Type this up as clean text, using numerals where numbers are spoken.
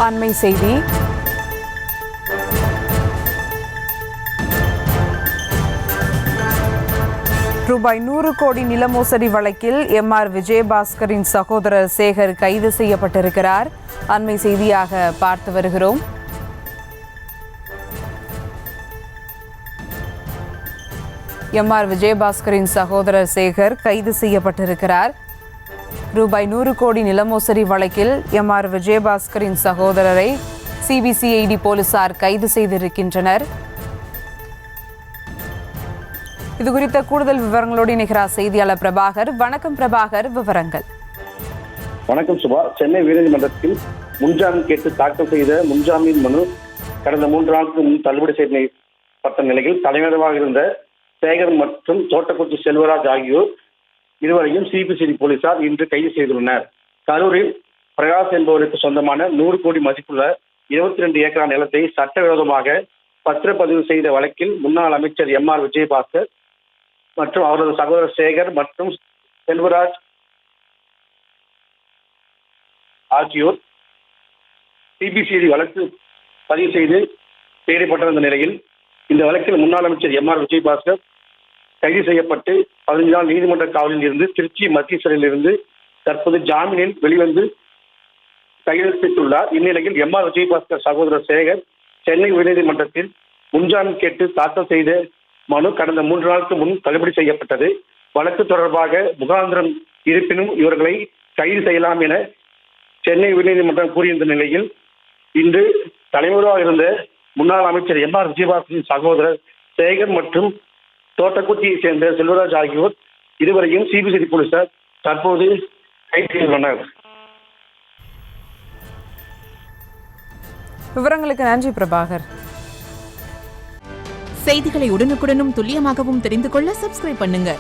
அண்மை செய்தி. ரூபாய் 100 கோடி நில மோசடி வழக்கில் MR விஜயபாஸ்கரின் சகோதரர் சேகர் கைது செய்யப்பட்டிருக்கிறார். அண்மை செய்தியாக பார்த்து வருகிறோம். MR விஜயபாஸ்கரின் சகோதரர் சேகர் கைது செய்யப்பட்டிருக்கிறார். ரூபாய் 100 கோடி நில மோசடி வழக்கில் MR விஜயபாஸ்கரின் சகோதரரை CBCID போலீசார் கைது செய்திருக்கின்றனர். இதுகுறித்த கூடுதல் விவரங்களோடு இணைகிறார் செய்தியாளர் பிரபாகர். வணக்கம் பிரபாகர், விவரங்கள். வணக்கம் சுபா. சென்னை உயர்நீதிமன்றத்தில் முன்ஜாமீன் கேட்டு தாக்கல் செய்த முன்ஜாமீன் மனு கடந்த 3 நாட்களுக்கு முன் தள்ளுபடி செய்யப்பட்ட நிலையில் தலைமறைவாக இருந்த சேகர் மற்றும் தோட்டக்குச்சி செல்வராஜ் ஆகியோர் இருவரையும் CBCID போலீசார் இன்று கைது செய்துள்ளனர். கரூரில் பிரகாஷ் என்பவருக்கு சொந்தமான 100 கோடி மதிப்புள்ள 22 ஏக்கரா நிலத்தை சட்டவிரோதமாக பத்திரப்பதிவு செய்த வழக்கில் முன்னாள் அமைச்சர் MR விஜயபாஸ்கர் மற்றும் அவரது சகோதரர் சேகர் மற்றும் செல்வராஜ் ஆகியோர் CBCID வழக்கு பதிவு செய்து தேடப்பட்டிருந்த நிலையில் இந்த வழக்கில் முன்னாள் அமைச்சர் MR விஜயபாஸ்கர் கைது செய்யப்பட்டு 15 நாள் நீதிமன்ற காவலில் இருந்து திருச்சி மத்திய சிறையில் இருந்து தற்போது ஜாமீனில் வெளிவந்து கையெழுத்திட்டுள்ளார். இந்நிலையில் MR விஜயபாஸ்கர் சகோதரர் சேகர் சென்னை உயர்நீதிமன்றத்தில் முன்ஜாமீன் கேட்டு தாக்கல் செய்த மனு கடந்த 3 நாளுக்கு முன் தள்ளுபடி செய்யப்பட்டது. வழக்கு தொடர்பாக முகாந்திரம் இருப்பினும் இவர்களை கைது செய்யலாம் என சென்னை உயர்நீதிமன்றம் கூறியிருந்த நிலையில் இன்று தலைவராக இருந்த முன்னாள் அமைச்சர் MR விஜயபாஸ்கரின் சகோதரர் சேகர் மற்றும் தோட்டக்குச்சியை சேர்ந்த செல்வராஜ் ஆகியோர் இருவரையும் CBCID போலீசார் தற்போது கைது செய்துள்ளனர். விவரங்களுக்கு நன்றி பிரபாகர். செய்திகளை உடனுக்குடனும் துல்லியமாகவும் தெரிந்து கொள்ள சப்ஸ்கிரைப் பண்ணுங்க.